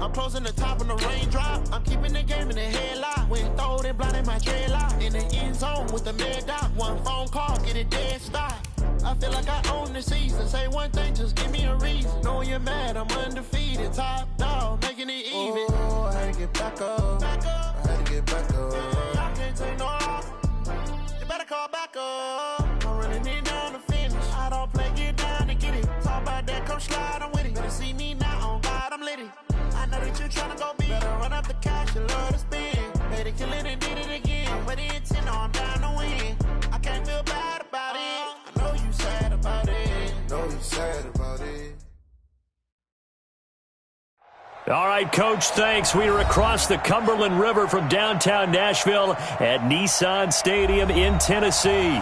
I'm closing the top on the raindrop. I'm keeping the game in the headlock. When throwed and blinded my dreadlock. In the end zone with the mad dot. One phone call, get it dead stop. I feel like I own the season. Say one thing, just give me a reason. Knowing you're mad, I'm undefeated. Top dog, making it even. Oh, I had to get back up. I had to get back up. I can't take no off. You better call back up. I'm running it down to finish. I don't play, get down to get it. Talk about that, come slide, I'm with it. Better see me now, on God, I'm litty. I know that you're trying to go big. Better run up the cash, you love to spend. Made it, kill it, and did it again. But the intent, I'm down to win. I can't feel bad about it. I know you sad about it. Know you sad about it. All right, Coach, thanks. We are across the Cumberland River from downtown Nashville at Nissan Stadium in Tennessee.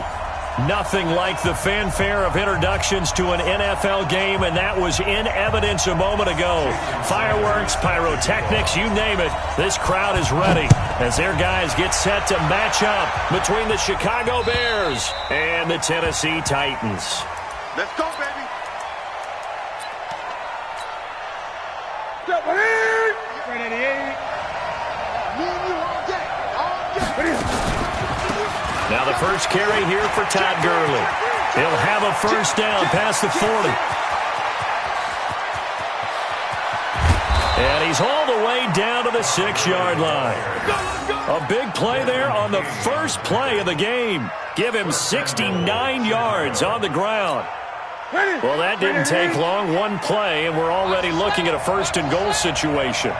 Nothing like the fanfare of introductions to an NFL game, and that was in evidence a moment ago. Fireworks, pyrotechnics, you name it. This crowd is ready as their guys get set to match up between the Chicago Bears and the Tennessee Titans. Let's go, baby. Now the first carry here for Todd Gurley. He'll have a first down past the 40. And he's all the way down to the 6-yard line. A big play there on the first play of the game. Give him 69 yards on the ground. Well, that didn't take long. One play, and we're already looking at a first-and-goal situation.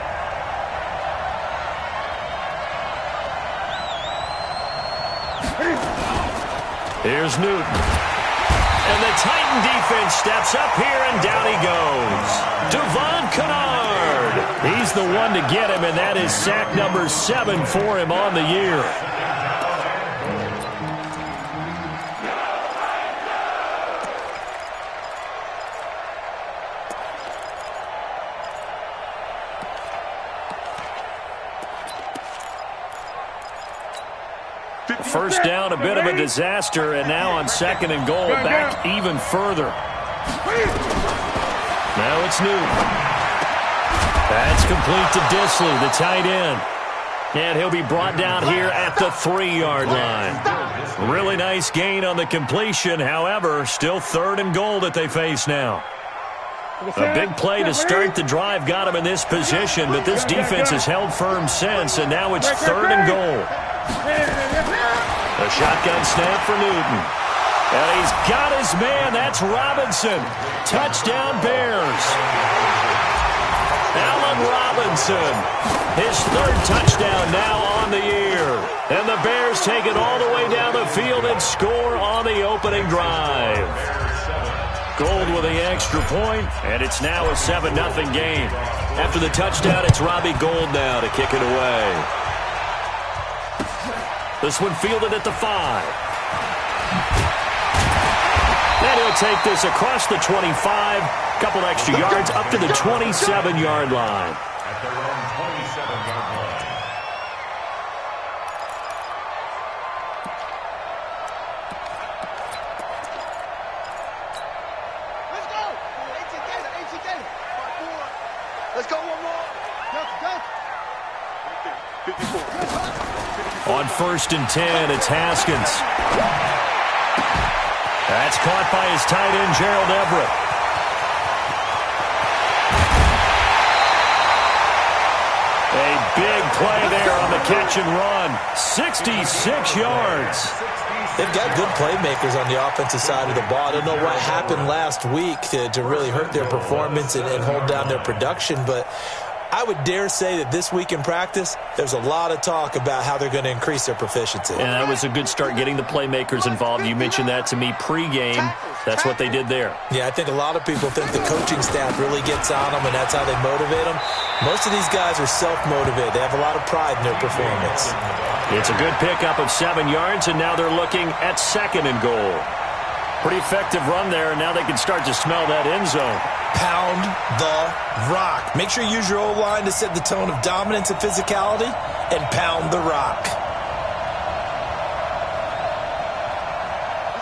Here's Newton. And the Titan defense steps up here, and down he goes. Devon Kennard. He's the one to get him, and that is sack number 7 for him on the year. First down, a bit of a disaster, and now on second and goal, back even further. Now it's Newton. That's complete to Disley, the tight end. And he'll be brought down here at the 3-yard line. Really nice gain on the completion. However, still third and goal that they face now. A big play to start the drive got him in this position, but this defense has held firm since, and now it's third and goal. A shotgun snap for Newton. And he's got his man. That's Robinson. Touchdown, Bears. Allen Robinson. His third touchdown now on the year. And the Bears take it all the way down the field and score on the opening drive. Gold with the extra point, and it's now a 7-0 game. After the touchdown, it's Robbie Gould now to kick it away. This one fielded at the 5. And he'll take this across the 25. Couple extra yards up to the 27-yard line. At their own 27-yard line. Let's go! Let's go one more. Go. 54. On first and 10, it's Haskins. That's caught by his tight end, Gerald Everett. A big play there on the catch and run. 66 yards. They've got good playmakers on the offensive side of the ball. I don't know what happened last week to really hurt their performance and hold down their production, but I would dare say that this week in practice, there's a lot of talk about how they're going to increase their proficiency. And that was a good start getting the playmakers involved. You mentioned that to me pregame. That's what they did there. Yeah, I think a lot of people think the coaching staff really gets on them, and that's how they motivate them. Most of these guys are self-motivated. They have a lot of pride in their performance. It's a good pickup of 7 yards, and now they're looking at second and goal. Pretty effective run there, and now they can start to smell that end zone. Pound the rock. Make sure you use your O-line to set the tone of dominance and physicality, and pound the rock.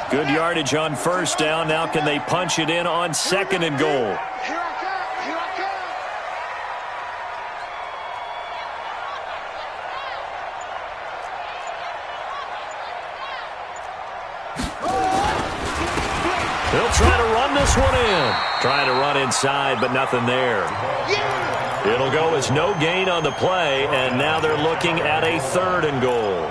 Good yardage on first down. Now can they punch it in on second and goal? Trying to run inside, but nothing there. It'll go as no gain on the play, and now they're looking at a 3rd and goal.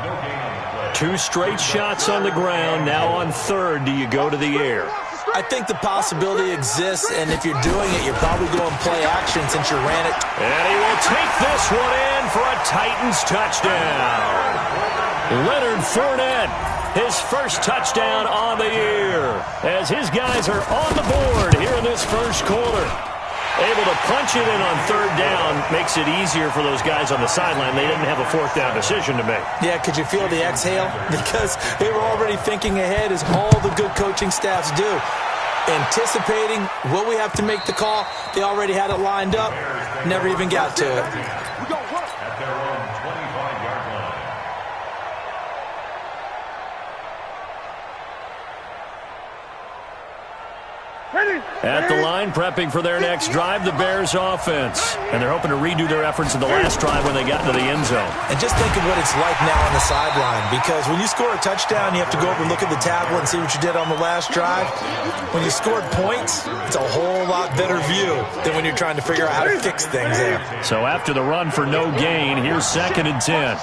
2 straight shots on the ground. Now on 3rd, do you go to the air? I think the possibility exists, and if you're doing it, you're probably going play action since you ran it. And he will take this one in for a Titans touchdown. Leonard Fournette, his first touchdown on the year, as his guys are on the board here in this first quarter. Able to punch it in on 3rd down makes it easier for those guys on the sideline. They didn't have a 4th down decision to make. Yeah, could you feel the exhale? Because they were already thinking ahead, as all the good coaching staffs do. Anticipating, will we have to make the call? They already had it lined up. Never even got to it. At their own 25-yard line. At the line, prepping for their next drive, the Bears offense. And they're hoping to redo their efforts in the last drive when they got into the end zone. And just think of what it's like now on the sideline, because when you score a touchdown, you have to go over and look at the tablet and see what you did on the last drive. When you scored points, it's a whole lot better view than when you're trying to figure out how to fix things there. So after the run for no gain, here's 2nd and 10.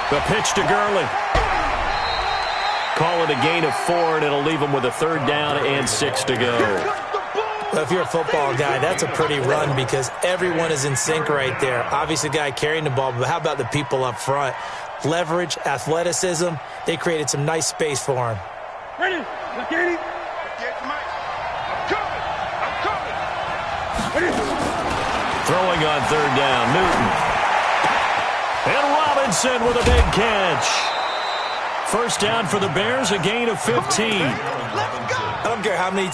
The pitch to Gurley. Call it a gain of 4, and it'll leave them with a 3rd down and 6 to go. Well, if you're a football guy, that's a pretty run because everyone is in sync right there. Obviously, the guy carrying the ball, but how about the people up front? Leverage, athleticism, they created some nice space for him. Ready? Get Mike. I'm coming. Throwing on 3rd down, Newton. And Robinson with a big catch. First down for the Bears, a gain of 15. I don't care how many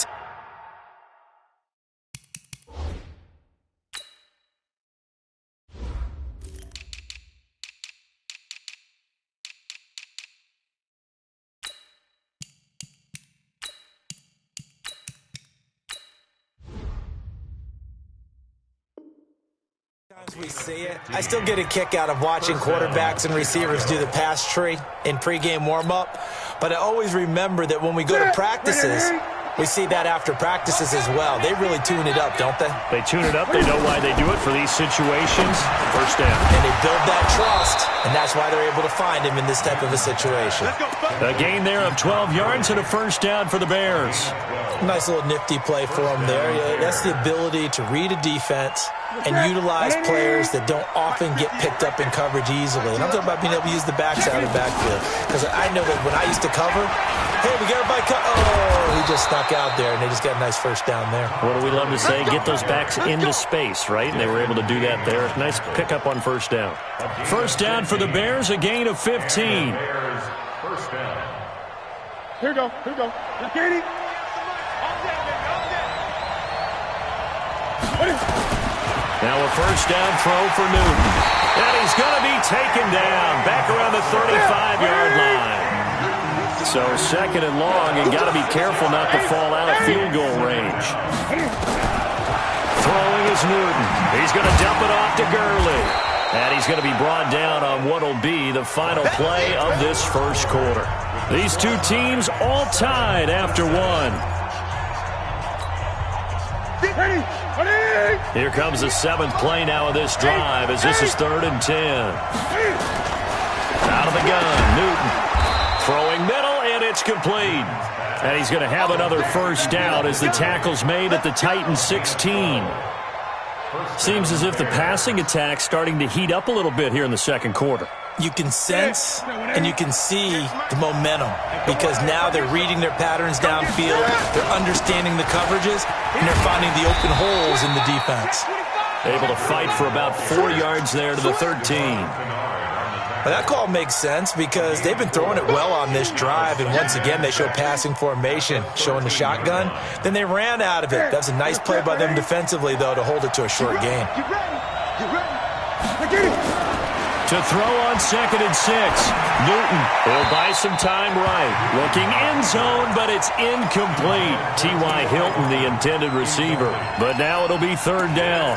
we see it. I still get a kick out of watching quarterbacks and receivers do the pass tree in pregame warm-up, but I always remember that when we go to practices, we see that after practices as well. They really tune it up, don't they? They tune it up. They know why they do it for these situations. First down. And they build that trust, and that's why they're able to find him in this type of a situation. A gain there of 12 yards and a first down for the Bears. Nice little nifty play for him there. Yeah, that's the ability to read a defense and utilize players that don't often get picked up in coverage easily. And I'm talking about being able to use the backside of the backfield. Because I know that when I used to cover, hey, we got everybody he just snuck out there, and they just got a nice first down there. What do we love to say? Get those backs into space, right? And they were able to do that there. Nice pickup on first down. First down for the Bears, a gain of 15. First down. Here we go. Get Katie. Now a first down throw for Newton. And he's going to be taken down back around the 35-yard line. So 2nd and long, and got to be careful not to fall out of field goal range. Throwing is Newton. He's going to dump it off to Gurley. And he's going to be brought down on what will be the final play of this first quarter. These two teams all tied after one. Here comes the 7th play now of this drive as this is 3rd and 10. Out of the gun, Newton. Throwing middle, and it's complete. And he's going to have another first down as the tackle's made at the Titans 16. Seems as if the passing attack's starting to heat up a little bit here in the second quarter. You can sense and you can see the momentum because now they're reading their patterns downfield, they're understanding the coverages, and they're finding the open holes in the defense. Able to fight for about 4 yards there to the 13. Well, that call makes sense because they've been throwing it well on this drive, and once again they show passing formation, showing the shotgun. Then they ran out of it. That's a nice play by them defensively, though, to hold it to a short gain. To throw on 2nd and 6. Newton will buy some time right. Looking end zone, but it's incomplete. T.Y. Hilton, the intended receiver. But now it'll be 3rd down.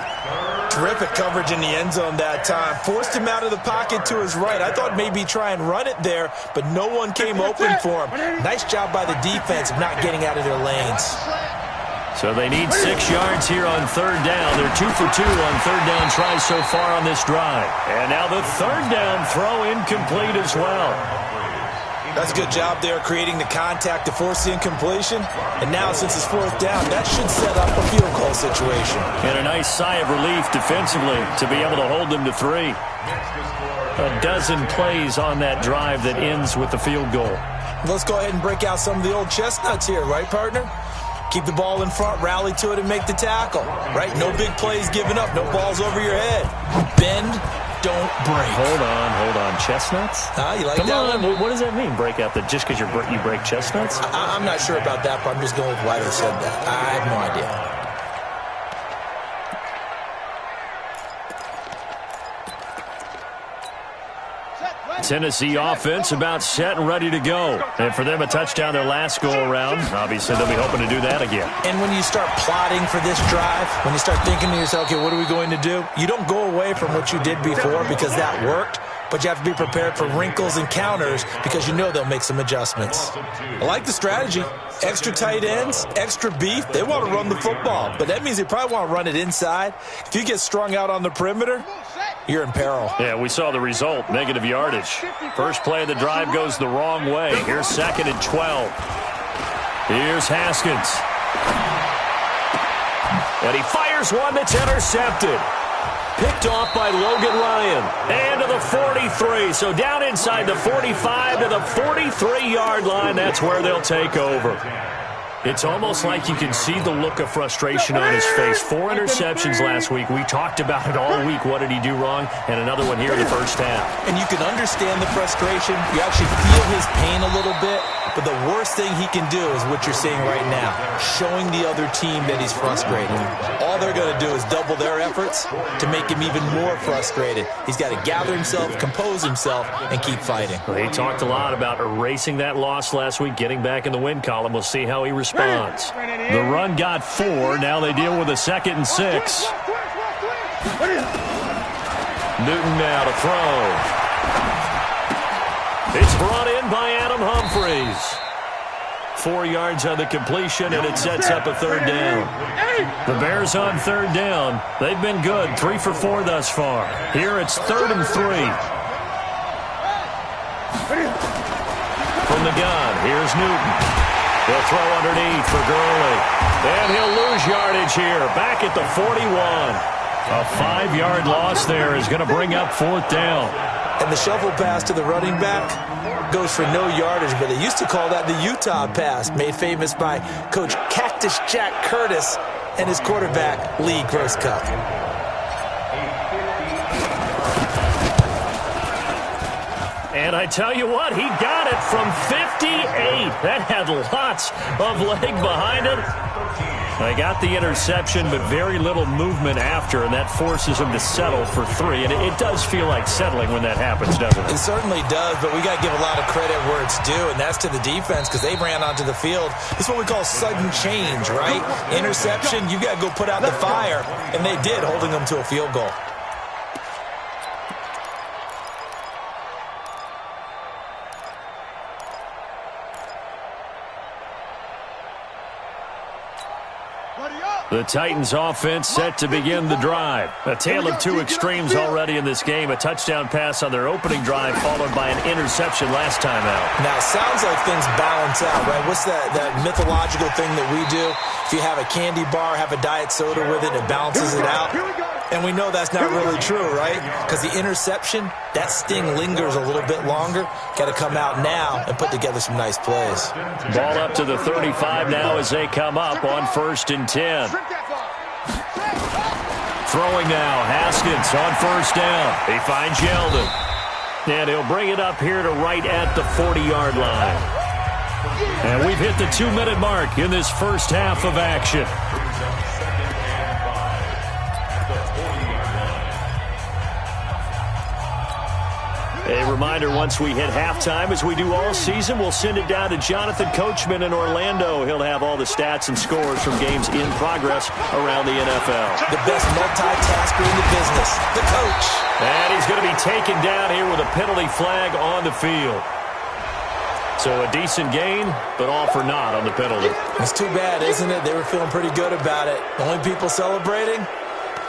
Terrific coverage in the end zone that time. Forced him out of the pocket to his right. I thought maybe try and run it there, but no one came open for him. Nice job by the defense of not getting out of their lanes. So they need 6 yards here on 3rd down. They're 2 for 2 on 3rd down tries so far on this drive. And now the 3rd down throw incomplete as well. That's a good job there creating the contact to force the incompletion. And now since it's 4th down, that should set up a field goal situation. And a nice sigh of relief defensively to be able to hold them to 3. A dozen plays on that drive that ends with the field goal. Let's go ahead and break out some of the old chestnuts here, right, partner? Keep the ball in front, rally to it, and make the tackle, right? No big plays given up, no balls over your head. Bend, don't break. Hold on. Chestnuts? You like Come that on. one? What does that mean, break out? That just because you break chestnuts? I'm not sure about that, but I'm just going with why they said that. I have no idea. Tennessee offense about set and ready to go. And for them, a touchdown their last go-around. Obviously, they'll be hoping to do that again. And when you start plotting for this drive, when you start thinking to yourself, okay, what are we going to do? You don't go away from what you did before because that worked, but you have to be prepared for wrinkles and counters because you know they'll make some adjustments. I like the strategy. Extra tight ends, extra beef. They want to run the football, but that means they probably want to run it inside. If you get strung out on the perimeter, you're in peril. Yeah, we saw the result, negative yardage. First play of the drive goes the wrong way. Here's 2nd and 12. Here's Haskins. And he fires one that's intercepted. Picked off by Logan Ryan. And to the 43. So down inside the 45 to the 43-yard line. That's where they'll take over. It's almost like you can see the look of frustration on his face. 4 interceptions last week. We talked about it all week. What did he do wrong? And another one here in the first half. And you can understand the frustration. You actually feel his pain a little bit. But the worst thing he can do is what you're seeing right now, showing the other team that he's frustrated. All they're going to do is double their efforts to make him even more frustrated. He's got to gather himself, compose himself, and keep fighting. Well, he talked a lot about erasing that loss last week, getting back in the win column. We'll see how he responds. The run got 4. Now they deal with a 2nd and 6. Newton now to throw. It's brought in by Adam Humphries. 4 yards on the completion, and it sets up a 3rd down. The Bears on 3rd down. They've been good, 3 for 4 thus far. Here it's 3rd and 3. From the gun, here's Newton. He'll throw underneath for Gurley. And he'll lose yardage here, back at the 41. A 5-yard loss there is going to bring up 4th down. And the shuffle pass to the running back goes for no yardage, but they used to call that the Utah pass, made famous by Coach Cactus Jack Curtis and his quarterback, Lee Grosscup. And I tell you what, he got it from 58. That had lots of leg behind it. They got the interception, but very little movement after, and that forces him to settle for 3. And it does feel like settling when that happens, doesn't it? It certainly does, but we got to give a lot of credit where it's due, and that's to the defense because they ran onto the field. It's what we call sudden change, right? Interception, you got to go put out the fire, and they did, holding them to a field goal. The Titans offense set to begin the drive. A tale of 2 extremes already in this game. A touchdown pass on their opening drive followed by an interception last time out. Now, it sounds like things balance out, right? What's that mythological thing that we do? If you have a candy bar, have a diet soda with it, it balances it out. And we know that's not really true, right? Because the interception, that sting lingers a little bit longer. Got to come out now and put together some nice plays. Ball up to the 35 now as they come up on 1st and 10. Throwing now, Haskins on 1st down. He finds Yeldon. And he'll bring it up here to right at the 40-yard line. And we've hit the 2-minute mark in this first half of action. reminder, once we hit halftime, as we do all season, we'll send it down to Jonathan Coachman in Orlando. He'll have all the stats and scores from games in progress around the NFL. The best multitasker in the business, the coach. And he's going to be taken down here with a penalty flag on the field. So a decent gain, but all for naught on the penalty. It's too bad, isn't it? They were feeling pretty good about it. The only people celebrating,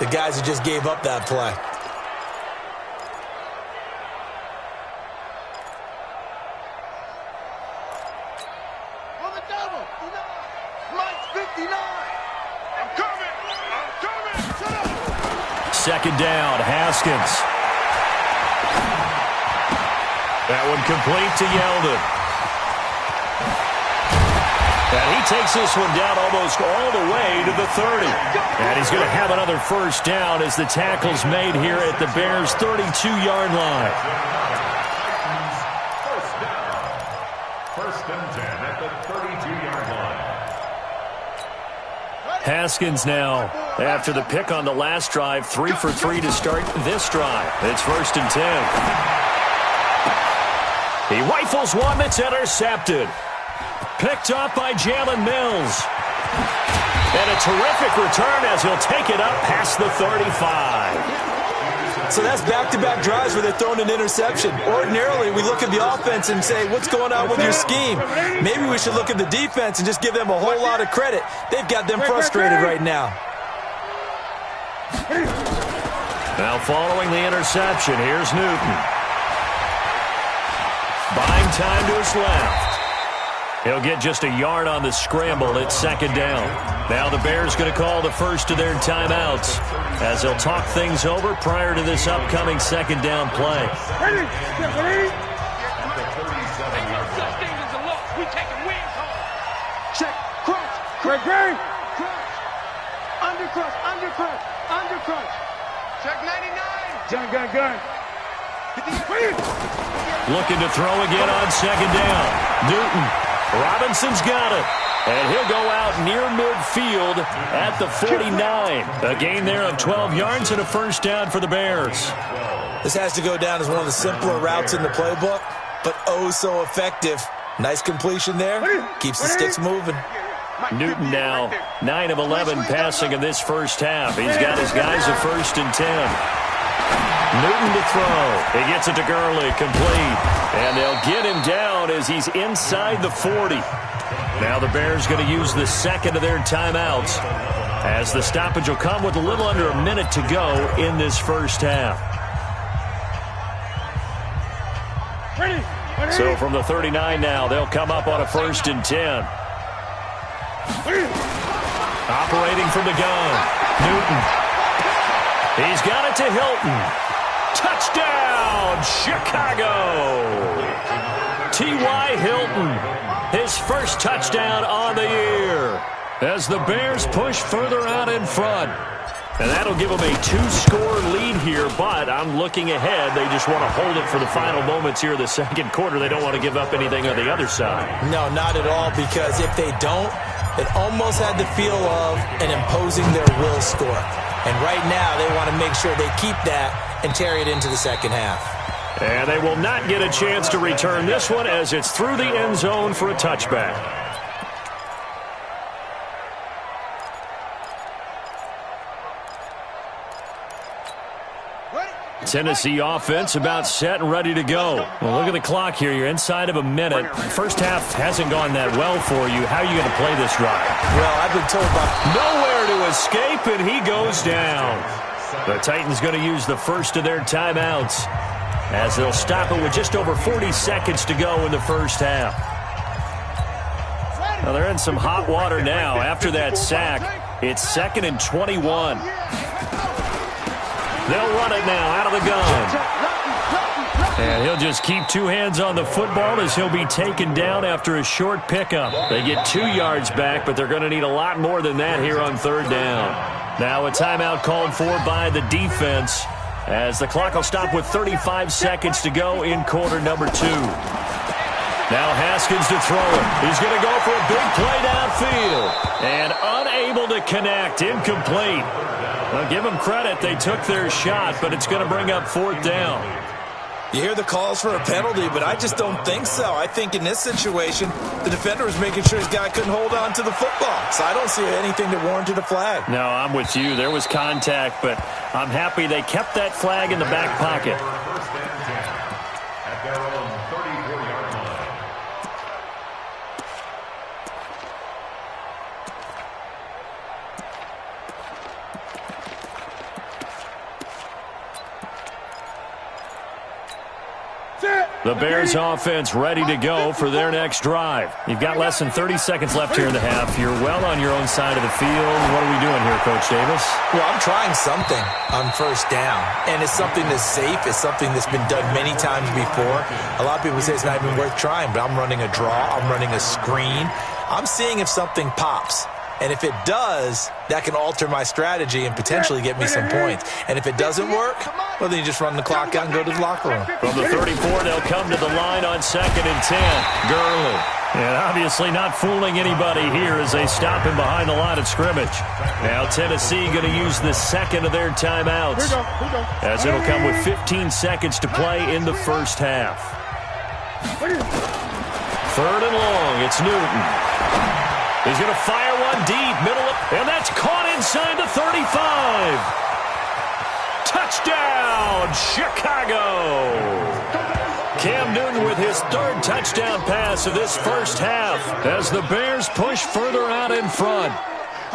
the guys who just gave up that play. Second down, Haskins. That one complete to Yeldon. And he takes this one down almost all the way to the 30. And he's going to have another first down as the tackle's made here at the Bears' 32-yard line. First and 10 at the 32-yard line. Haskins now, after the pick on the last drive, 3 for 3 to start this drive. It's first and 10. He rifles one that's intercepted. Picked up by Jalen Mills. And a terrific return as he'll take it up past the 35. So that's back-to-back drives where they're throwing an interception. Ordinarily, we look at the offense and say, what's going on with your scheme? Maybe we should look at the defense and just give them a whole lot of credit. They've got them frustrated right now. Now following the interception, here's Newton. Buying time to his left. He'll get just a yard on the scramble. It's second down. Now the Bears going to call the first of their timeouts as they'll talk things over prior to this upcoming second down play. Check, crunch, crunch, undercrunch. Check 99. Gun. Looking to throw again on second down. Newton. Robinson's got it. And he'll go out near midfield at the 49. A gain there of 12 yards and a first down for the Bears. This has to go down as one of the simpler routes in the playbook, but oh so effective. Nice completion there. Keeps the sticks moving. Newton now 9 of 11 passing in this first half. He's got his guys a first and 10. Newton to throw. He gets it to Gurley, complete. And they'll get him down as he's inside the 40. Now the Bears going to use the second of their timeouts as the stoppage will come with a little under a minute to go in this first half. So from the 39 now, they'll come up on a first and 10. Operating from the gun. Newton. He's got it to Hilton. Touchdown, Chicago! T.Y. Hilton, his first touchdown on the year as the Bears push further out in front. And that'll give them a 2-score lead here, but I'm looking ahead. They just want to hold it for the final moments here of the second quarter. They don't want to give up anything on the other side. No, not at all, because if they don't, it almost had the feel of an imposing their will score. And right now, they want to make sure they keep that and carry it into the second half. And they will not get a chance to return this one as it's through the end zone for a touchback. Tennessee offense about set and ready to go. Well, look at the clock here. You're inside of a minute. First half hasn't gone that well for you. How are you going to play this drive? Well, I've been told by nowhere to escape, and he goes down. The Titans going to use the first of their timeouts as they'll stop it with just over 40 seconds to go in the first half. Now they're in some hot water now. After that sack, it's 2nd and 21. They'll run it now out of the gun. And he'll just keep 2 hands on the football as he'll be taken down after a short pickup. They get 2 yards back, but they're going to need a lot more than that here on third down. Now a timeout called for by the defense as the clock will stop with 35 seconds to go in quarter number 2. Now Haskins to throw it. He's going to go for a big play downfield. And unable to connect. Incomplete. Well, give them credit. They took their shot, but it's going to bring up 4th down. You hear the calls for a penalty, but I just don't think so. I think in this situation, the defender was making sure his guy couldn't hold on to the football. So I don't see anything that warranted a flag. No, I'm with you. There was contact, but I'm happy they kept that flag in the back pocket. First and 10 at their own 34-yard line. The Bears offense ready to go for their next drive. You've got less than 30 seconds left here in the half. You're well on your own side of the field. What are we doing here, Coach Davis? Well, I'm trying something on first down, and it's something that's safe. It's something that's been done many times before. A lot of people say it's not even worth trying, but I'm running a draw. I'm running a screen. I'm seeing if something pops. And if it does, that can alter my strategy and potentially get me some points. And if it doesn't work, well, then you just run the clock out and go to the locker room. From the 34, they'll come to the line on 2nd and 10. Gurley. And obviously not fooling anybody here as they stop him behind the line of scrimmage. Now Tennessee going to use the second of their timeouts, as it'll come with 15 seconds to play in the first half. 3rd and long. It's Newton. He's going to fire one deep, middle, and that's caught inside the 35. Touchdown, Chicago. Cam Newton with his 3rd touchdown pass of this first half as the Bears push further out in front.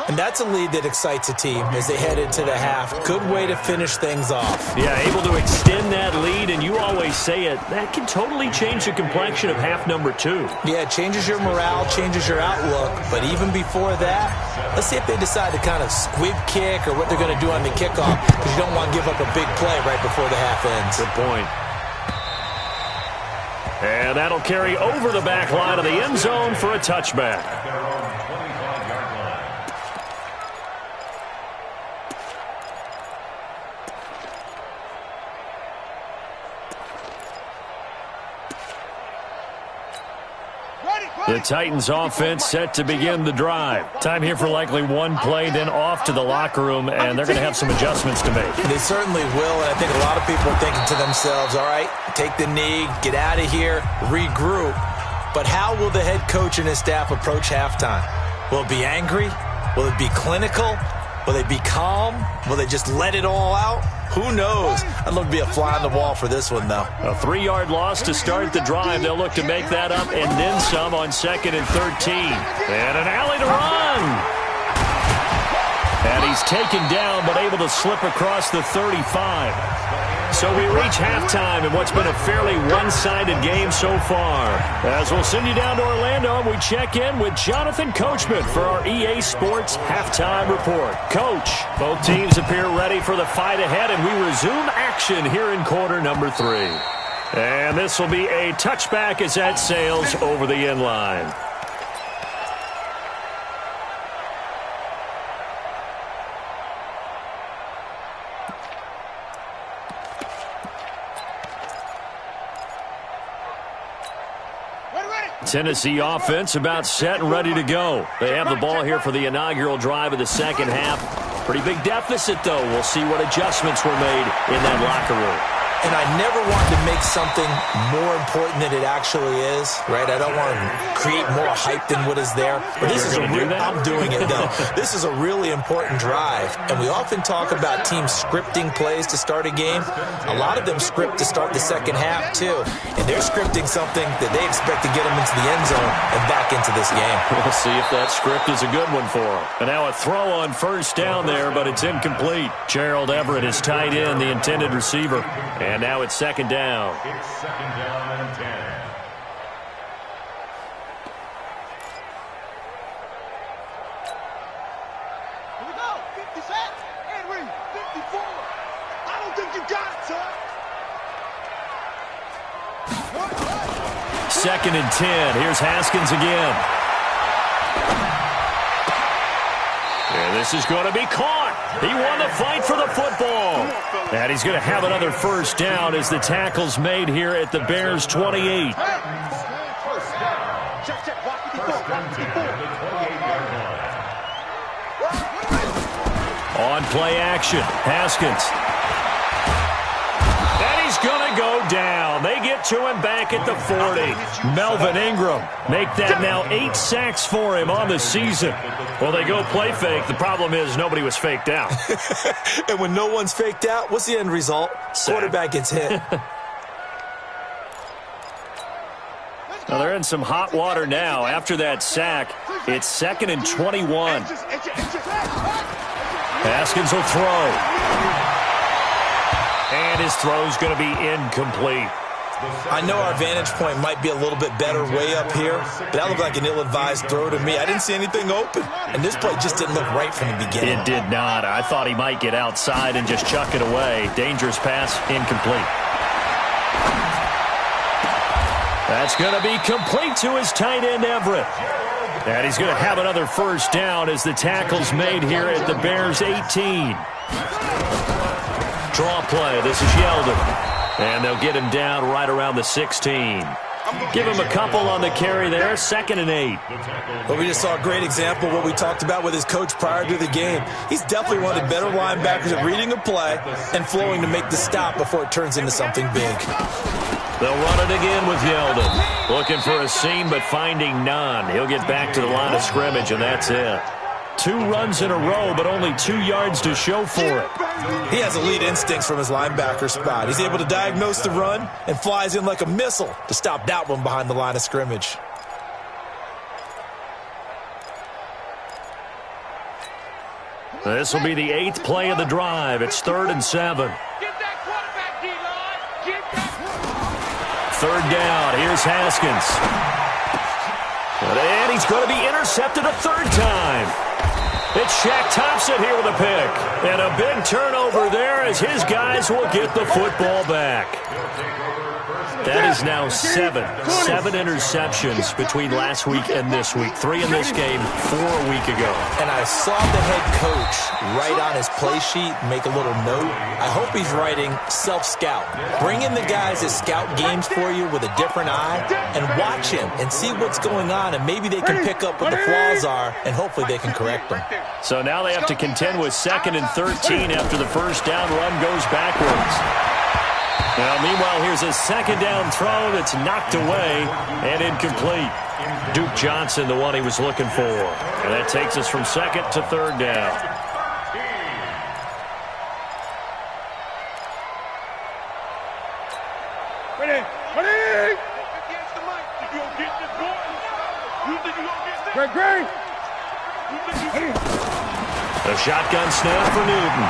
And that's a lead that excites a team as they head into the half. Good way to finish things off. Yeah, able to extend that lead, and you always say it, that can totally change the complexion of half number 2. Yeah, it changes your morale, changes your outlook. But even before that, let's see if they decide to kind of squib kick or what they're going to do on the kickoff, because you don't want to give up a big play right before the half ends. Good point. And that'll carry over the back line of the end zone for a touchback. The Titans offense set to begin the drive. Time here for likely one play, then off to the locker room, and they're going to have some adjustments to make. They certainly will, and I think a lot of people are thinking to themselves, all right, take the knee, get out of here, regroup. But how will the head coach and his staff approach halftime? Will it be angry? Will it be clinical? Will they be calm? Will they just let it all out? Who knows? I'd love to be a fly on the wall for this one, though. A 3-yard loss to start the drive. They'll look to make that up and then some on 2nd and 13. And an alley to run. And he's taken down but able to slip across the 35. So we reach halftime in what's been a fairly one-sided game so far. As we'll send you down to Orlando, we check in with Jonathan Coachman for our EA Sports Halftime Report. Coach, both teams appear ready for the fight ahead, and we resume action here in quarter number 3. And this will be a touchback as that sails over the end line. Tennessee offense about set and ready to go. They have the ball here for the inaugural drive of the second half. Pretty big deficit, though. We'll see what adjustments were made in that locker room. And I never wanted to make something more important than it actually is, right? I don't want to create more hype than what is there. But this is I'm doing it, though. This is a really important drive. And we often talk about teams scripting plays to start a game. A lot of them script to start the second half, too. And they're scripting something that they expect to get them into the end zone and back into this game. We'll see if that script is a good one for them. And now a throw on first down there, but it's incomplete. Gerald Everett is tight end, the intended receiver. And now it's second down. It's 2nd down and 10. Here we go. 50 set. Henry, 54. I don't think you got it, son. 2nd and 10. Here's Haskins again. And this is going to be caught. He won the fight for the football. And he's going to have another first down as the tackle's made here at the Bears' 28. First and 10 at the 28-yard line. On play action, Haskins. And he's going to go down. get to him back at the 40. Melvin Ingram make that now 8 sacks for him on the season. Well, they go play fake. The problem is nobody was faked out. And when no one's faked out, what's the end result? Quarterback gets hit. Well, they're in some hot water now. After that sack, it's 2nd and 21. Haskins will throw. And his throw's going to be incomplete. I know our vantage point might be a little bit better way up here, but that looked like an ill-advised throw to me. I didn't see anything open, and this play just didn't look right from the beginning. It did not. I thought he might get outside and just chuck it away. Dangerous pass, incomplete. That's going to be complete to his tight end, Everett. And he's going to have another first down as the tackle's made here at the Bears' 18. Draw play. This is Yeldon. And they'll get him down right around the 16. Give him a couple on the carry there. 2nd and 8. Well, we just saw a great example of what we talked about with his coach prior to the game. He's definitely one of the better linebackers at reading a play and flowing to make the stop before it turns into something big. They'll run it again with Yeldon. Looking for a seam, but finding none. He'll get back to the line of scrimmage, and that's it. 2 runs in a row, but only 2 yards to show for it. He has elite instincts from his linebacker spot. He's able to diagnose the run and flies in like a missile to stop that one behind the line of scrimmage. This will be the 8th play of the drive. It's 3rd and 7. 3rd down. Here's Haskins. And he's going to be intercepted a 3rd time. It's Shaq Thompson here with a pick. And a big turnover there as his guys will get the football back. That is now 7 interceptions between last week and this week. 3 in this game, 4 a week ago. And I saw the head coach write on his play sheet, make a little note. I hope he's writing self-scout. Bring in the guys that scout games for you with a different eye and watch him and see what's going on, and maybe they can pick up what the flaws are, and hopefully they can correct them. So now they have to contend with 2nd and 13 after the first down run goes backwards. Now, meanwhile, here's a 2nd down throw that's knocked away and incomplete. Duke Johnson, the one he was looking for. And that takes us from 2nd to 3rd down. Ready. Great. A shotgun snap for Newton.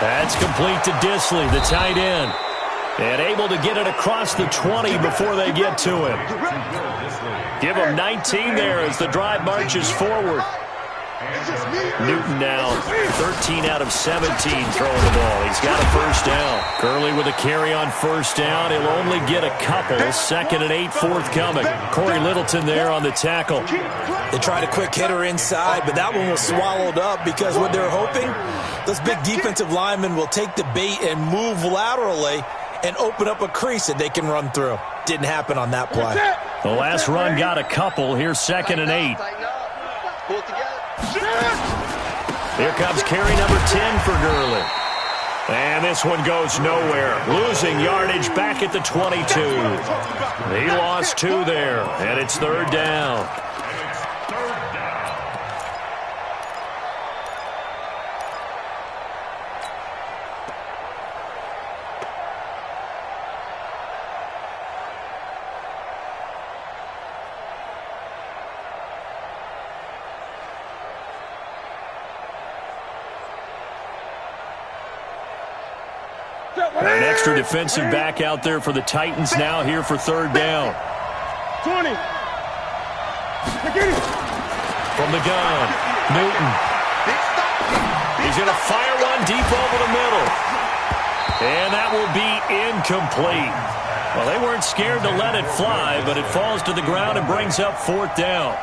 That's complete to Disley, the tight end. And able to get it across the 20 before they get to him. Give him 19 there as the drive marches forward. Newton now 13 out of 17 throwing the ball. He's got a first down. Gurley with a carry on first down. He'll only get a couple. 2nd and 8 forthcoming. Corey Littleton there on the tackle. They tried a quick hitter inside, but that one was swallowed up because what they're hoping, those big defensive linemen will take the bait and move laterally and open up a crease that they can run through. Didn't happen on that play. The last run got a couple. Here's 2nd and 8. Here comes carry number 10 for Gurley. And this one goes nowhere. Losing yardage back at the 22. He lost 2 there, and it's 3rd down. An extra defensive back out there for the Titans now here for 3rd down. 20. From the gun, Newton. He's going to fire one deep over the middle. And that will be incomplete. Well, they weren't scared to let it fly, but it falls to the ground and brings up 4th down.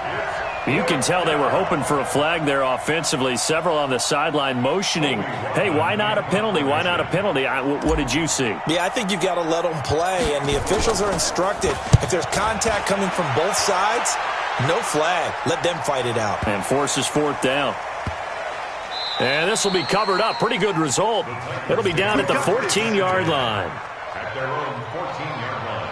You can tell they were hoping for a flag there offensively. Several on the sideline motioning, hey, why not a penalty? Why not a penalty? What did you see? Yeah, I think you've got to let them play, and the officials are instructed. If there's contact coming from both sides, no flag. Let them fight it out. And forces 4th down. And this will be covered up. Pretty good result. It'll be down at the 14-yard line. At their own 14-yard line.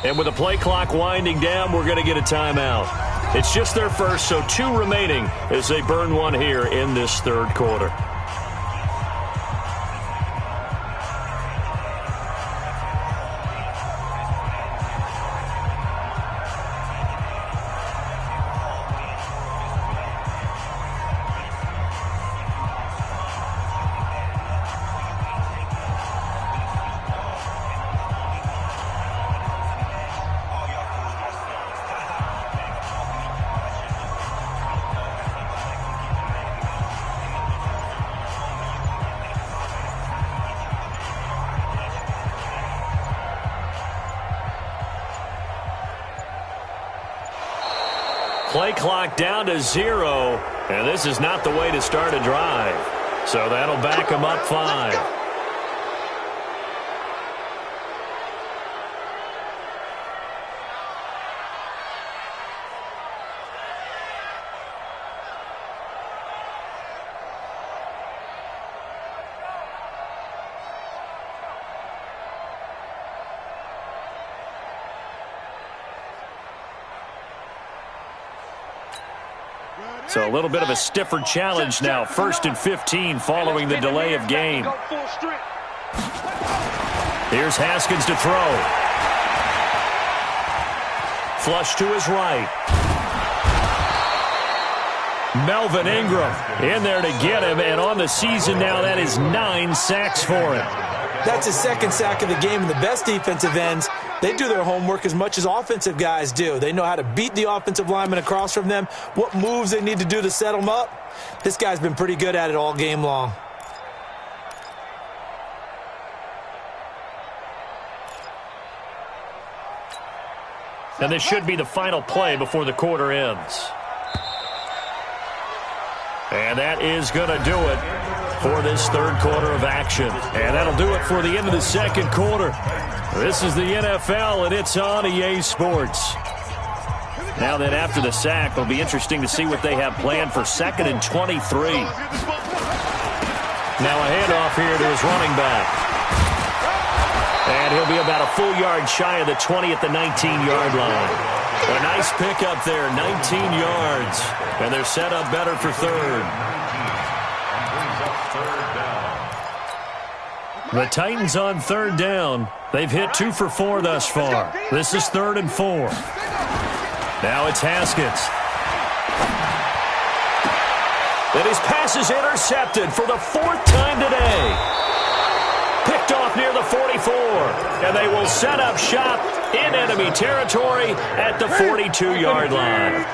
And with the play clock winding down, we're going to get a timeout. It's just their first, so 2 remaining as they burn one here in this third quarter. Play clock down to 0, and this is not the way to start a drive. So that'll back them up 5. So a little bit of a stiffer challenge now. 1st and 15 following the delay of game. Here's Haskins to throw. Flush to his right. Melvin Ingram in there to get him, and on the season now, that is 9 sacks for him. That's his 2nd sack of the game, and the best defensive ends, they do their homework as much as offensive guys do. They know how to beat the offensive lineman across from them, what moves they need to do to set them up. This guy's been pretty good at it all game long. And this should be the final play before the quarter ends. And that is going to do it for this third quarter of action. And that'll do it for the end of the second quarter. This is the NFL, and it's on EA Sports. Now that after the sack, it'll be interesting to see what they have planned for 2nd and 23. Now a handoff here to his running back. And he'll be about a full yard shy of the 20 at the 19-yard line. A nice pickup there, 19 yards. And they're set up better for 3rd. The Titans on 3rd down. They've hit 2 for 4 thus far. This is 3rd and 4. Now it's Haskins. And his pass is intercepted for the 4th time today. Picked off near the 44. And they will set up shop in enemy territory at the 42-yard line.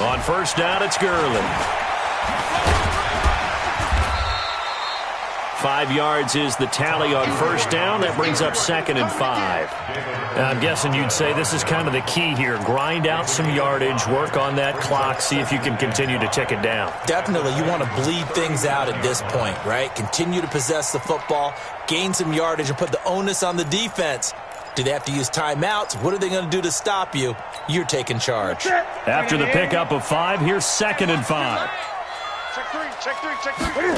On 1st down, it's Gurley. 5 yards is the tally on 1st down. That brings up 2nd and 5. Now, I'm guessing you'd say this is kind of the key here. Grind out some yardage, work on that clock, see if you can continue to tick it down. Definitely. You want to bleed things out at this point, right? Continue to possess the football, gain some yardage, and put the onus on the defense. Do they have to use timeouts? What are they going to do to stop you? You're taking charge. After the pickup of 5, here's 2nd and 5. Check 3, check 3, check 3.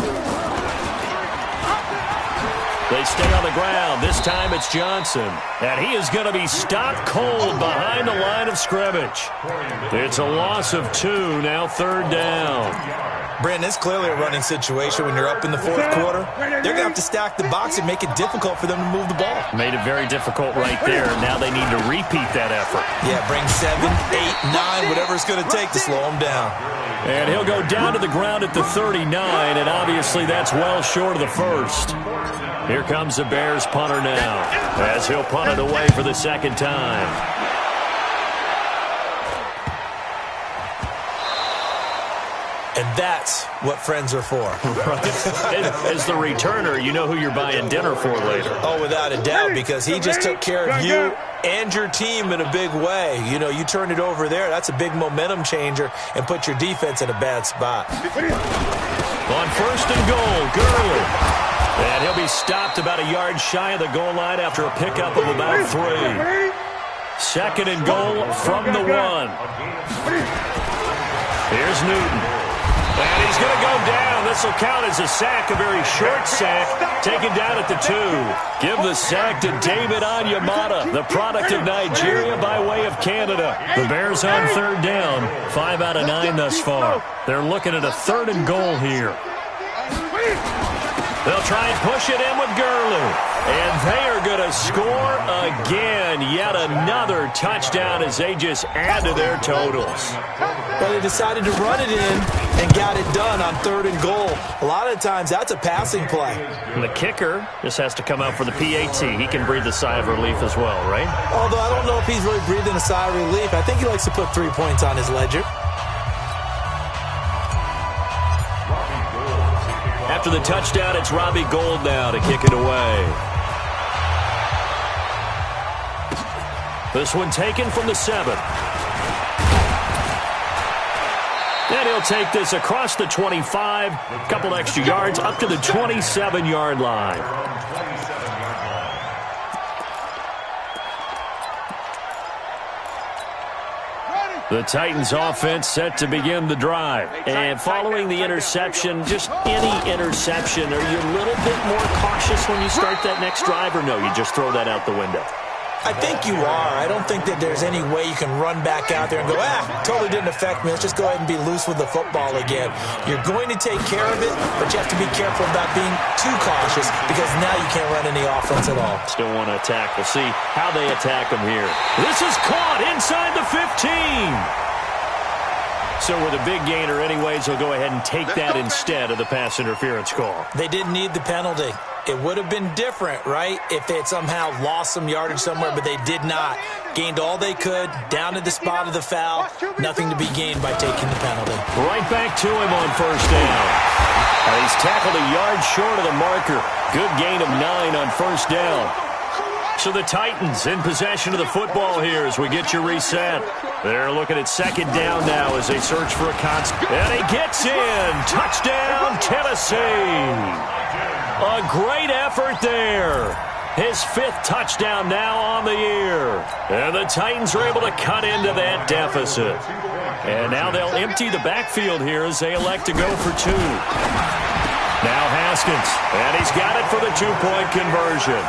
They stay on the ground. This time it's Johnson. And he is going to be stopped cold behind the line of scrimmage. It's a loss of 2, now 3rd down. Brandon, it's clearly a running situation when you're up in the 4th quarter. They're going to have to stack the box and make it difficult for them to move the ball. Made it very difficult right there. Now they need to repeat that effort. Yeah, bring 7, 8, 9, whatever it's going to take to slow them down. And he'll go down to the ground at the 39, and obviously that's well short of the 1st. Here comes the Bears punter now, as he'll punt it away for the 2nd time. And that's what friends are for. Right. As the returner, you know who you're buying dinner for later. Oh, without a doubt, because he just took care of you and your team in a big way. You know, you turn it over there, that's a big momentum changer, and put your defense in a bad spot. On 1st and goal, Gurley. And he'll be stopped about a yard shy of the goal line after a pickup of about 3. 2nd and goal from the 1. Here's Newton. And he's going to go down. This will count as a sack, a very short sack, taken down at the 2. Give the sack to David Onyemata, the product of Nigeria by way of Canada. The Bears on 3rd down, 5 out of 9 thus far. They're looking at a 3rd and goal here. They'll try and push it in with Gurley. And they are going to score again. Yet another touchdown as they just add to their totals. Well, they decided to run it in and got it done on 3rd and goal. A lot of times, that's a passing play. And the kicker just has to come out for the PAT. He can breathe a sigh of relief as well, right? Although I don't know if he's really breathing a sigh of relief. I think he likes to put 3 points on his ledger. After the touchdown, it's Robbie Gould now to kick it away. This one taken from the 7. And he'll take this across the 25, a couple extra yards up to the 27-yard line. The Titans offense set to begin the drive. And following the interception, just any interception, are you a little bit more cautious when you start that next drive, or no, you just throw that out the window? I think you are. I don't think that there's any way you can run back out there and go, totally didn't affect me. Let's just go ahead and be loose with the football again. You're going to take care of it, but you have to be careful about being too cautious because now you can't run any offense at all. Still want to attack. We'll see how they attack them here. This is caught inside the 15. So with a big gainer anyways, they'll go ahead and take that instead of the pass interference call. They didn't need the penalty. It would have been different, right, if they had somehow lost some yardage somewhere, but they did not. Gained all they could, down to the spot of the foul. Nothing to be gained by taking the penalty. Right back to him on 1st down. He's tackled a yard short of the marker. Good gain of 9 on 1st down. So the Titans in possession of the football here as we get you reset. They're looking at 2nd down now as they search for a constant. And he gets in. Touchdown, Tennessee. A great effort there. His 5th touchdown now on the year. And the Titans are able to cut into that deficit. And now they'll empty the backfield here as they elect to go for 2. Now Haskins. And he's got it for the 2-point conversion.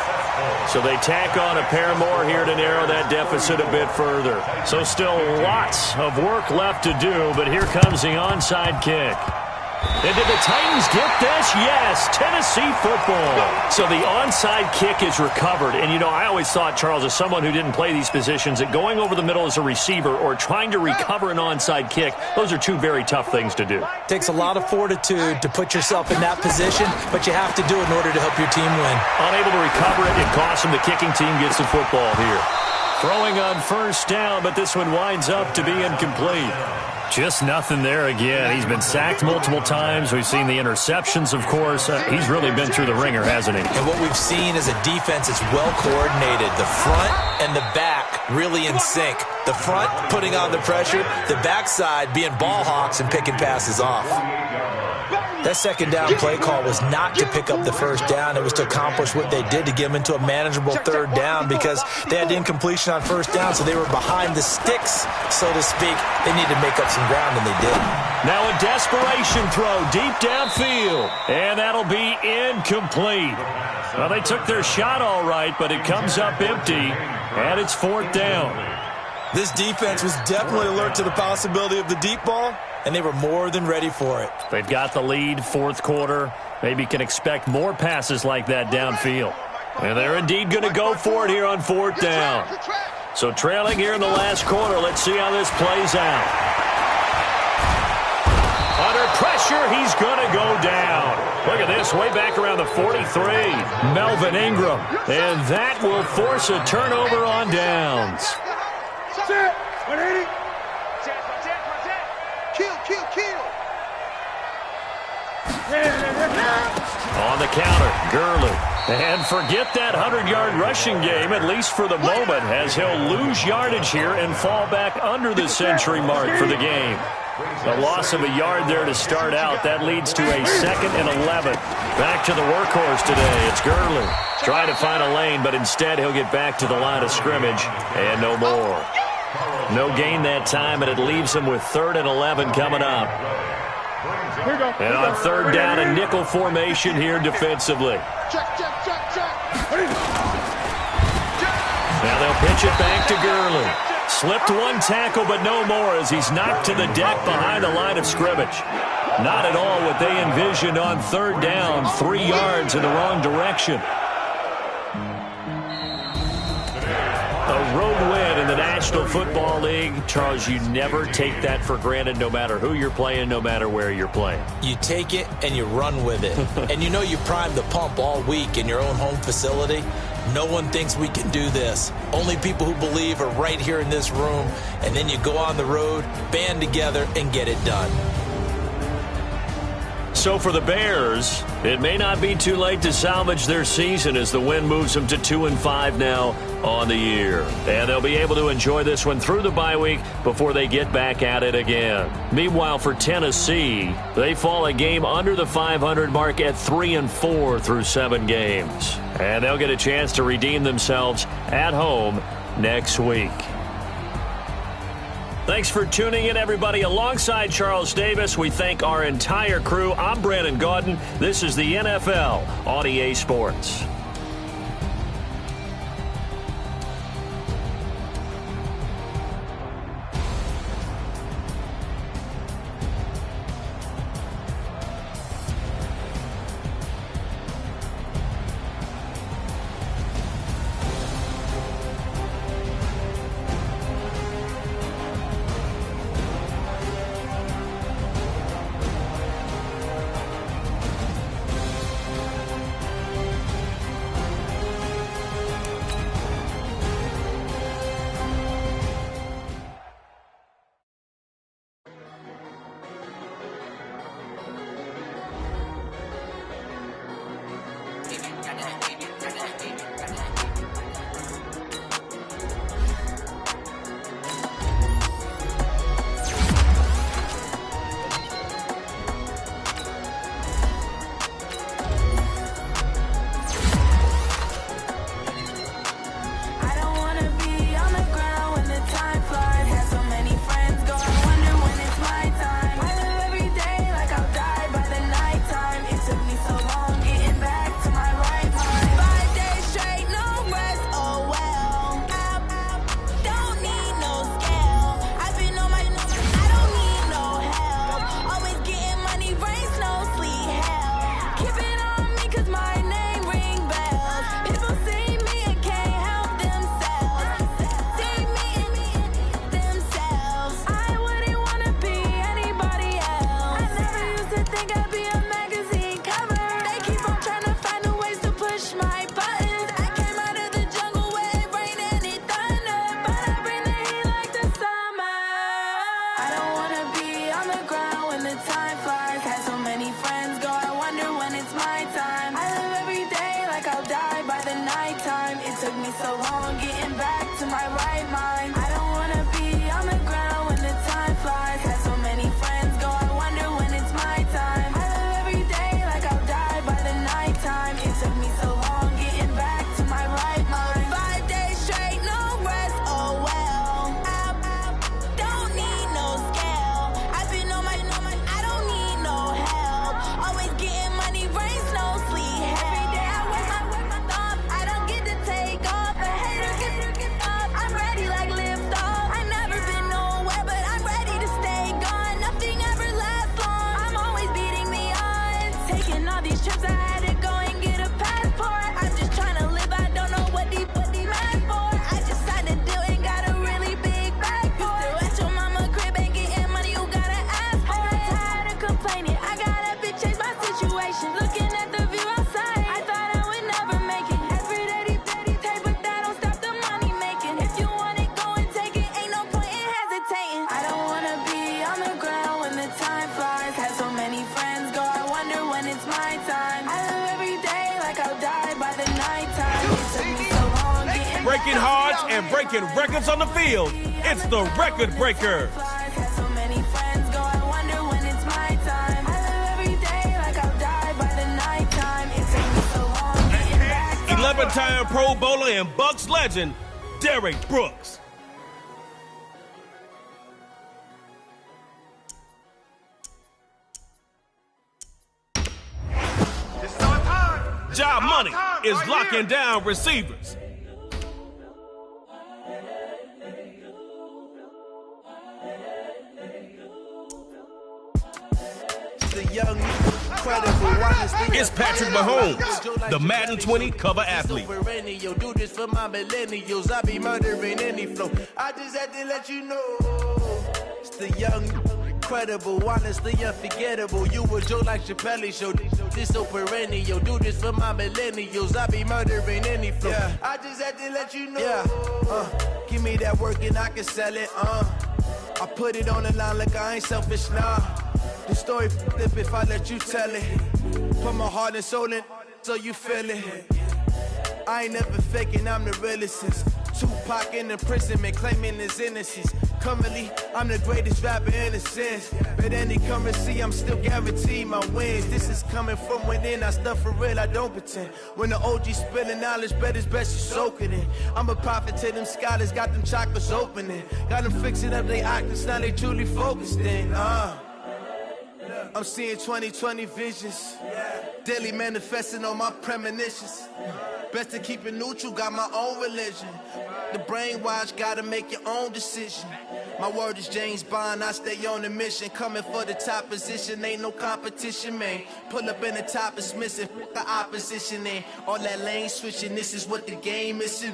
So they tack on a pair more here to narrow that deficit a bit further. So still lots of work left to do, but here comes the onside kick. And did the Titans get this? Yes, Tennessee football. So the onside kick is recovered. And, you know, I always thought, Charles, as someone who didn't play these positions, that going over the middle as a receiver or trying to recover an onside kick, those are 2 very tough things to do. Takes a lot of fortitude to put yourself in that position, but you have to do it in order to help your team win. Unable to recover it, it costs them. The kicking team gets the football here. Throwing on 1st down, but this one winds up to be incomplete. Just nothing there again. He's been sacked multiple times. We've seen the interceptions, of course. He's really been through the ringer, hasn't he? And what we've seen is a defense that's well coordinated. The front and the back really in sync. The front putting on the pressure, the backside being ball hawks and picking passes off. That 2nd down play call was not to pick up the 1st down. It was to accomplish what they did to get them into a manageable 3rd down because they had incompletion on 1st down, so they were behind the sticks, so to speak. They needed to make up some ground, and they did. Now a desperation throw deep downfield, and that'll be incomplete. Well, they took their shot all right, but it comes up empty, and it's 4th down. This defense was definitely alert to the possibility of the deep ball, and they were more than ready for it. They've got the lead, 4th quarter. Maybe can expect more passes like that downfield. And they're indeed going to go for it here on 4th down. So trailing here in the last quarter, let's see how this plays out. Under pressure, he's going to go down. Look at this, way back around the 43. Melvin Ingram. And that will force a turnover on downs. Kill. On the counter, Gurley. And forget that 100-yard rushing game, at least for the moment, as he'll lose yardage here and fall back under the century mark for the game. A loss of a yard there to start out. That leads to a 2nd and 11. Back to the workhorse today. It's Gurley. Trying to find a lane, but instead he'll get back to the line of scrimmage and no more. No gain that time, and it leaves him with 3rd and 11 coming up. And on 3rd down, a nickel formation here defensively. Now they'll pitch it back to Gurley. Slipped one tackle, but no more as he's knocked to the deck behind the line of scrimmage. Not at all what they envisioned on 3rd down, 3 yards in the wrong direction. A road win in the National Football League. Charles, you never take that for granted no matter who you're playing, no matter where you're playing. You take it and you run with it. And you know you primed the pump all week in your own home facility. No one thinks we can do this. Only people who believe are right here in this room. And then you go on the road, band together, and get it done. So for the Bears, it may not be too late to salvage their season as the win moves them to 2-5 now on the year. And they'll be able to enjoy this one through the bye week before they get back at it again. Meanwhile, for Tennessee, they fall a game under the 500 mark at 3-4 through 7 games. And they'll get a chance to redeem themselves at home next week. Thanks for tuning in, everybody. Alongside Charles Davis, we thank our entire crew. I'm Brandon Gaudin. This is the NFL on EA Sports. Breaking hearts and breaking records on the field. It's the Record Breaker. So many friends go Seven-time Pro Bowler and Bucs legend, Derrick Brooks. Job Money is locking down receivers. It's Patrick Mahomes, the Madden 20 cover athlete. Do this for my millennials. I be murdering any flow. I just had to let you know. It's the young, incredible, honestly unforgettable. You a Joe like Chappelle show. This so perennial. Do this for my millennials. I be murdering any flow. Yeah. I just had to let you know. Yeah. Give me that work and I can sell it. I put it on the line like I ain't selfish, nah. The story flip if I let you tell it. Put my heart and soul in so you feel it. I ain't never faking, I'm the realest since Tupac in imprisonment, claiming his innocence. Currently, I'm the greatest rapper in a sense. But any currency, I'm still guaranteed my wins. This is coming from within, I stuff for real, I don't pretend. When the OG spilling knowledge, bet it's best you soak it in. I'm a prophet to them scholars, got them chakras opening. Got them fixing up their octaves, now they truly focused in. I'm seeing 2020 visions. Daily manifesting on my premonitions. Best to keep it neutral, got my own religion. The brainwash, gotta make your own decision. My word is James Bond, I stay on the mission. Coming for the top position, ain't no competition, man. Pull up in the top is missing, the opposition in. All that lane switching, this is what the game is.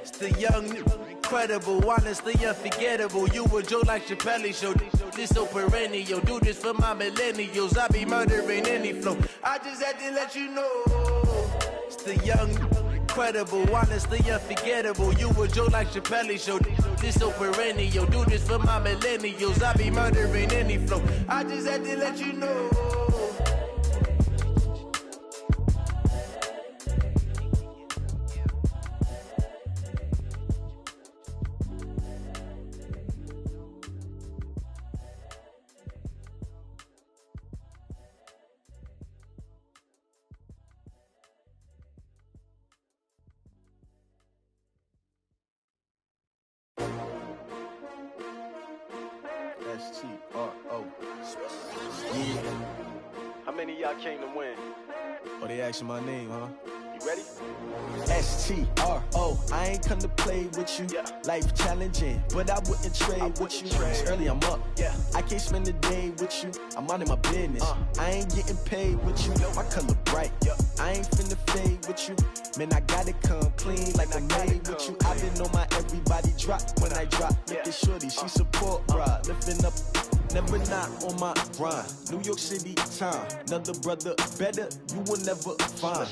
It's the young, incredible, honestly unforgettable. You a Joe like Chappelle show. This so perennial. Do this for my millennials. I be murdering any flow. I just had to let you know. It's the young, incredible, honestly unforgettable. You a Joe like Chappelle show. This so perennial. Do this for my millennials. I be murdering any flow. I just had to let you know. S-T-R-O. Yeah. How many of y'all came to win? Oh, they asking my name, huh? You ready? S-T-R-O. I ain't come to play with you. Yeah. Life challenging, but I wouldn't trade with you. It's early, I'm up. Yeah. I can't spend the day with you. I'm minding my business. I ain't getting paid with you. My color bright. I ain't finna fade with you. Man, I gotta come clean like I made with you. I been on my everybody drop when I drop. Look at shorty, she support ride. Lifting up, never not on my grind. New York City time, another brother better, you will never find.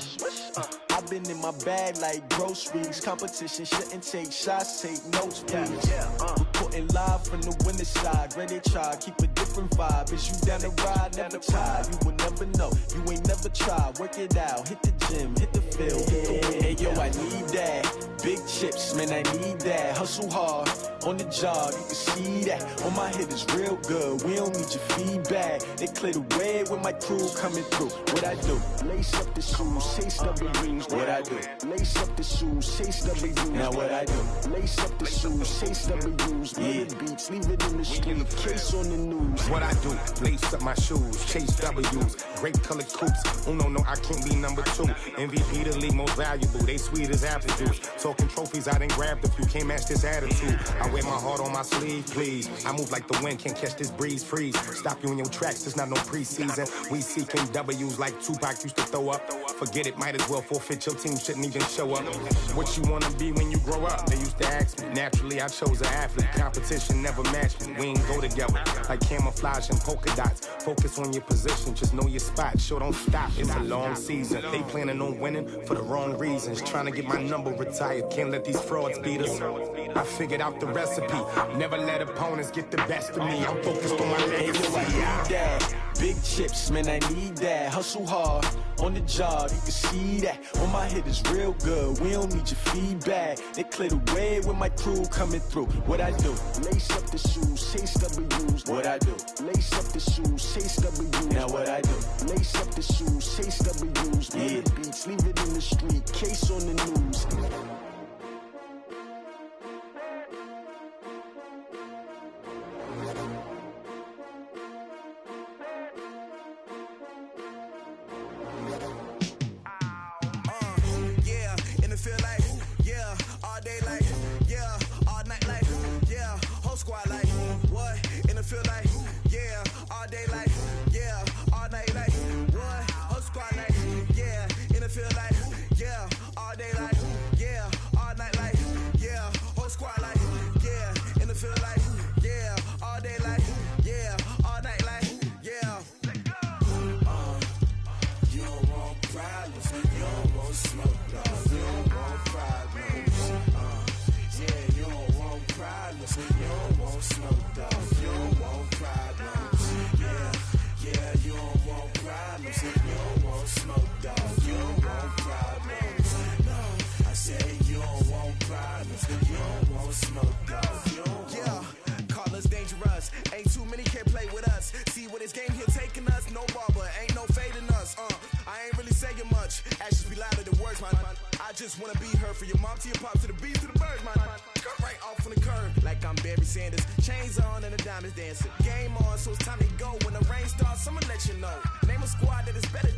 I've been in my bag like groceries. Competition shouldn't take shots, take notes, please. Reporting live from the winter side. Ready to try, keep a different vibe. Is you down the ride, never tired. You will never know, you ain't never tried. Work it out, hit the gym, hit the field. Hey yo, I need that. Big chips, man, I need that. Hustle hard, on the job, you can see that. On my head is real good, we don't need your feedback. They clear the way with my crew coming through. What I do? Lace up the shoes, chase double rings. What I do? Lace up the shoes, chase double U's. Now what I do? Lace up the shoes, chase double U's. Yeah. Beats, leave it in the street, case on the news. What I do? Lace up my shoes, chase W's. Grape colored coops. Oh no, I can't be number 2. MVP the league most valuable. They sweet as apple juice. Talking trophies, I done grabbed a few. Can't match this attitude. I wear my heart on my sleeve, please. I move like the wind, can't catch this breeze, freeze. Stop you in your tracks, there's not no preseason. We seeking W's like Tupac used to throw up. Forget it, might as well forfeit. Your team shouldn't even show up. What you wanna be when you grow up? They used to ask me. Naturally, I chose an athlete. Competition never matched me. We ain't go together like camouflage and polka dots. Focus on your position, just know your spot. Sure, don't stop. It's a long season. They planning on winning for the wrong reasons. Trying to get my number retired. Can't let these frauds beat us. I figured out the recipe. Never let opponents get the best of me. I'm focused on my legacy. Big chips, man, I need that. Hustle hard, on the job, you can see that. On my head is real good, we don't need your feedback. They clear the way with my crew coming through. What I do? Lace up the shoes, chase W's. What I do? Lace up the shoes, chase W's. Now what I do? Lace up the shoes, chase W's. Yeah, the beats, leave it in the street, case on the news. Game on, so it's time to go. When the rain starts, I'ma let you know. Name a squad that is better